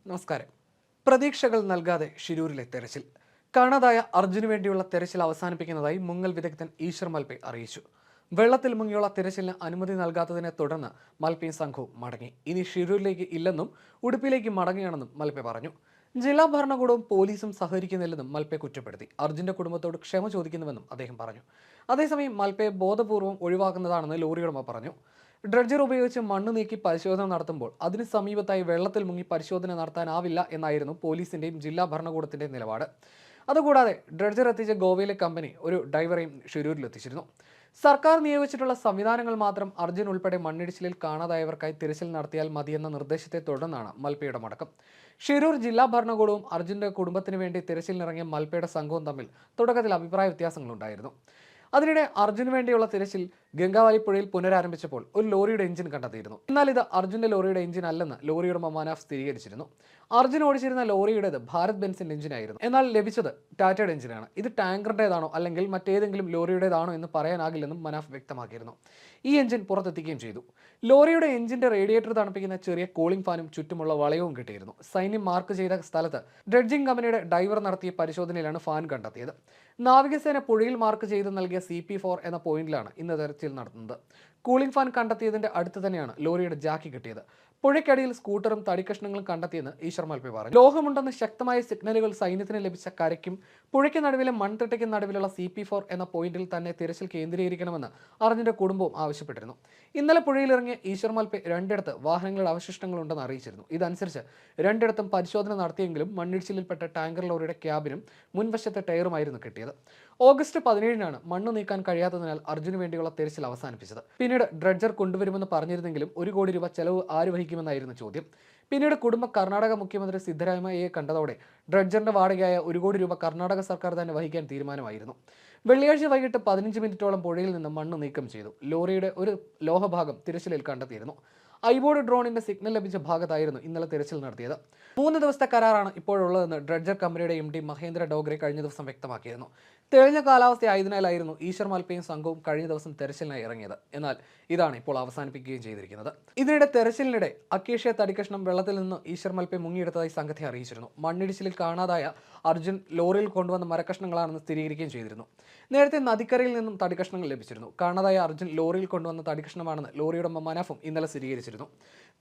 നമസ്കാരം. പ്രതീക്ഷകൾ നൽകാതെ ഷിരൂരിലെ തെരച്ചിൽ. കാണാതായ അർജുന് വേണ്ടിയുള്ള തെരച്ചിൽ അവസാനിപ്പിക്കുന്നതായി മുങ്ങൽ വിദഗ്ധൻ ഈശ്വർ മൽപെ അറിയിച്ചു. വെള്ളത്തിൽ മുങ്ങിയുള്ള തിരച്ചിലിന് അനുമതി നൽകാത്തതിനെ തുടർന്ന് മൽപെയും സംഘവും മടങ്ങി. ഇനി ഷിരൂരിലേക്ക് ഇല്ലെന്നും ഉടുപ്പിലേക്ക് മടങ്ങുകയാണെന്നും മൽപെ പറഞ്ഞു. ജില്ലാ ഭരണകൂടവും പോലീസും സഹകരിക്കുന്നില്ലെന്നും മൽപെ കുറ്റപ്പെടുത്തി. അർജുന്റെ കുടുംബത്തോട് ക്ഷമ ചോദിക്കുന്നുവെന്നും അദ്ദേഹം പറഞ്ഞു. അതേസമയം മൽപെ ബോധപൂർവം ഒഴിവാക്കുന്നതാണെന്ന് ലോറി ഉടമ പറഞ്ഞു. ഡ്രഡ്ജർ ഉപയോഗിച്ച് മണ്ണ് നീക്കി പരിശോധന നടത്തുമ്പോൾ അതിന് സമീപത്തായി വെള്ളത്തിൽ മുങ്ങി പരിശോധന നടത്താനാവില്ല എന്നായിരുന്നു പോലീസിന്റെയും ജില്ലാ ഭരണകൂടത്തിന്റെയും നിലപാട്. അതുകൂടാതെ ഡ്രഡ്ജർ എത്തിച്ച ഗോവയിലെ കമ്പനി ഒരു ഡൈവറെയും ഷിരൂരിലെത്തിച്ചിരുന്നു. സർക്കാർ നിയോഗിച്ചിട്ടുള്ള സംവിധാനങ്ങൾ മാത്രം അർജുൻ ഉൾപ്പെടെ മണ്ണിടിച്ചിലിൽ കാണാതായവർക്കായി തിരച്ചിൽ നടത്തിയാൽ മതിയെന്ന നിർദ്ദേശത്തെ തുടർന്നാണ് മൽപെയുടെ മടക്കം. ഷിരൂർ ജില്ലാ ഭരണകൂടവും അർജുന്റെ കുടുംബത്തിന് വേണ്ടി തിരച്ചിലിനിറങ്ങിയ മൽപെയുടെ സംഘവും തമ്മിൽ തുടക്കത്തിൽ അഭിപ്രായ വ്യത്യാസങ്ങളുണ്ടായിരുന്നു. അതിനിടെ അർജുന് വേണ്ടിയുള്ള തിരച്ചിൽ ഗംഗാവലി പുഴയിൽ പുനരാരംഭിച്ചപ്പോൾ ഒരു ലോറിയുടെ എഞ്ചിൻ കണ്ടെത്തിയിരുന്നു. എന്നാൽ ഇത് അർജുന്റെ ലോറിയുടെ എഞ്ചിൻ അല്ലെന്ന് ലോറി ഉടമ മനാഫ് സ്ഥിരീകരിച്ചിരുന്നു. അർജുൻ ഓടിച്ചിരുന്ന ലോറിയുടേത് ഭാരത് ബെൻസിന്റെ എഞ്ചിനായിരുന്നു. എന്നാൽ ലഭിച്ചത് ടാറ്റയുടെ എഞ്ചിനാണ്. ഇത് ടാങ്കറിന്റേതാണോ അല്ലെങ്കിൽ മറ്റേതെങ്കിലും ലോറിയുടേതാണോ എന്ന് പറയാനാകില്ലെന്നും മനാഫ് വ്യക്തമാക്കിയിരുന്നു. ഈ എഞ്ചിൻ പുറത്തെത്തിക്കുകയും ചെയ്തു. ലോറിയുടെ എഞ്ചിന്റെ റേഡിയേറ്റർ തണുപ്പിക്കുന്ന ചെറിയ കൂളിംഗ് ഫാനും ചുറ്റുമുള്ള വളയവും കിട്ടിയിരുന്നു. സൈന്യം മാർക്ക് ചെയ്ത സ്ഥലത്ത് ഡ്രഡ്ജിംഗ് കമ്പനിയുടെ ഡൈവർ നടത്തിയ പരിശോധനയിലാണ് ഫാൻ കണ്ടെത്തിയത്. നാവികസേന പുഴയിൽ മാർക്ക് ചെയ്ത് നൽകിയ CP4 എന്ന പോയിന്റിലാണ് ഇന്ന് തെരച്ചിൽ നടത്തുന്നത്. കൂളിംഗ് ഫാൻ കണ്ടെത്തിയതിന്റെ അടുത്ത് തന്നെയാണ് ലോറിയുടെ ജാക്കി കിട്ടിയത്. പുഴയ്ക്കടിയിൽ സ്കൂട്ടറും തടിക്കഷ്ണങ്ങളും കണ്ടെത്തിയെന്ന് ഈശ്വർ മൽപെ പറഞ്ഞു. ലോഹമുണ്ടെന്ന് ശക്തമായ സിഗ്നലുകൾ സൈന്യത്തിന് ലഭിച്ച കരയ്ക്കും പുഴയ്ക്ക് നടുവിലെ മൺതിട്ടയ്ക്കും നടുവിലുള്ള CP4 എന്ന പോയിന്റിൽ തന്നെ തിരച്ചിൽ കേന്ദ്രീകരിക്കണമെന്ന് അർജുന്റെ കുടുംബവും ആവശ്യപ്പെട്ടിരുന്നു. ഇന്നലെ പുഴയിലിറങ്ങിയ ഈശ്വർ മൽപെ രണ്ടിടത്ത് വാഹനങ്ങളുടെ അവശിഷ്ടങ്ങളുണ്ടെന്ന് അറിയിച്ചിരുന്നു. ഇതനുസരിച്ച് രണ്ടിടത്തും പരിശോധന നടത്തിയെങ്കിലും മണ്ണിടിച്ചിലിൽപ്പെട്ട ടാങ്കർ ലോറിയുടെ ക്യാബിനും മുൻവശത്തെ ടയറുമായിരുന്നു കിട്ടിയത്. ഓഗസ്റ്റ് 17-നാണ് മണ്ണ് നീക്കാൻ കഴിയാത്തതിനാൽ അർജുന് വേണ്ടിയുള്ള തിരച്ചിൽ അവസാനിപ്പിച്ചത്. പിന്നീട് ഡ്രഡ്ജർ കൊണ്ടുവരുമെന്ന് പറഞ്ഞിരുന്നെങ്കിലും 1 കോടി രൂപ ചെലവ് ആര് വഹിക്കുമെന്നായിരുന്നു ചോദ്യം. പിന്നീട് കുടുംബം കർണാടക മുഖ്യമന്ത്രി സിദ്ധരാമയ്യയെ കണ്ടതോടെ ഡ്രഡ്ജറിന്റെ വാടകയായ 1 കോടി രൂപ കർണാടക സർക്കാർ തന്നെ വഹിക്കാൻ തീരുമാനമായിരുന്നു. വെള്ളിയാഴ്ച വൈകിട്ട് 15 മിനിറ്റോളം പുഴയിൽ നിന്ന് മണ്ണ് നീക്കം ചെയ്തു. ലോറിയുടെ ഒരു ലോഹഭാഗം തിരച്ചിലിൽ കണ്ടെത്തിയിരുന്നു. ഐബോർഡ് ഡ്രോണിന്റെ സിഗ്നൽ ലഭിച്ച ഭാഗത്തായിരുന്നു ഇന്നലെ തിരച്ചിൽ നടത്തിയത്. 3 ദിവസത്തെ കരാറാണ് ഇപ്പോഴുള്ളതെന്ന് ഡ്രഡ്ജർ കമ്പനിയുടെ MD മഹേന്ദ്ര ഡോഗ്രെ കഴിഞ്ഞ ദിവസം വ്യക്തമാക്കിയിരുന്നു. തെളിഞ്ഞ കാലാവസ്ഥയായതിനാലായിരുന്നു ഈശ്വർ മൽപെയും സംഘവും കഴിഞ്ഞ ദിവസം തെരച്ചിലിനായി ഇറങ്ങിയത്. എന്നാൽ ഇതാണ് ഇപ്പോൾ അവസാനിപ്പിക്കുകയും ചെയ്തിരിക്കുന്നത്. ഇതിനിടെ തെരച്ചിലിനിടെ അക്കേഷ്യ തടിക്കഷ്ണം വെള്ളത്തിൽ നിന്ന് ഈശ്വർ മൽപെ മുങ്ങിയെടുത്തതായി സംഘത്തെ അറിയിച്ചിരുന്നു. മണ്ണിടിച്ചിലിൽ കാണാതായ അർജുൻ ലോറിയിൽ കൊണ്ടുവന്ന മരക്കഷ്ണങ്ങളാണെന്ന് സ്ഥിരീകരിക്കുകയും ചെയ്തിരുന്നു. നേരത്തെ നദിക്കരയിൽ നിന്നും തടിക്കഷ്ണങ്ങൾ ലഭിച്ചിരുന്നു. കാണാതായ അർജുൻ ലോറിയിൽ കൊണ്ടുവന്ന തടിക്കഷ്ണമാണെന്ന് ലോറിയുടെ മനാഫും ഇന്നലെ സ്ഥിരീകരിച്ചിരുന്നു.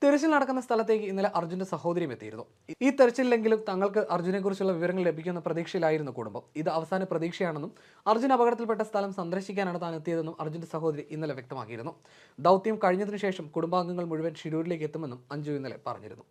തിരച്ചിൽ നടക്കുന്ന സ്ഥലത്തേക്ക് ഇന്നലെ അർജുന്റെ സഹോദരിയും എത്തിയിരുന്നു. ഈ തെരച്ചിലെങ്കിലും തങ്ങൾക്ക് അർജുനെക്കുറിച്ചുള്ള വിവരങ്ങൾ ലഭിക്കുന്ന പ്രതീക്ഷയിലായിരുന്നു കുടുംബം. ഇത് അവസാന പ്രതീക്ഷയാണെന്നും അർജുൻ അപകടത്തിൽപ്പെട്ട സ്ഥലം സന്ദർശിക്കാനാണ് താൻ എത്തിയതെന്നും അർജുന്റെ സഹോദരി ഇന്നലെ വ്യക്തമാക്കിയിരുന്നു. ദൗത്യം കഴിഞ്ഞതിനു ശേഷം കുടുംബാംഗങ്ങൾ മുഴുവൻ ഷിരൂരിലേക്ക് എത്തുമെന്നും അഞ്ജു ഇന്നലെ പറഞ്ഞിരുന്നു.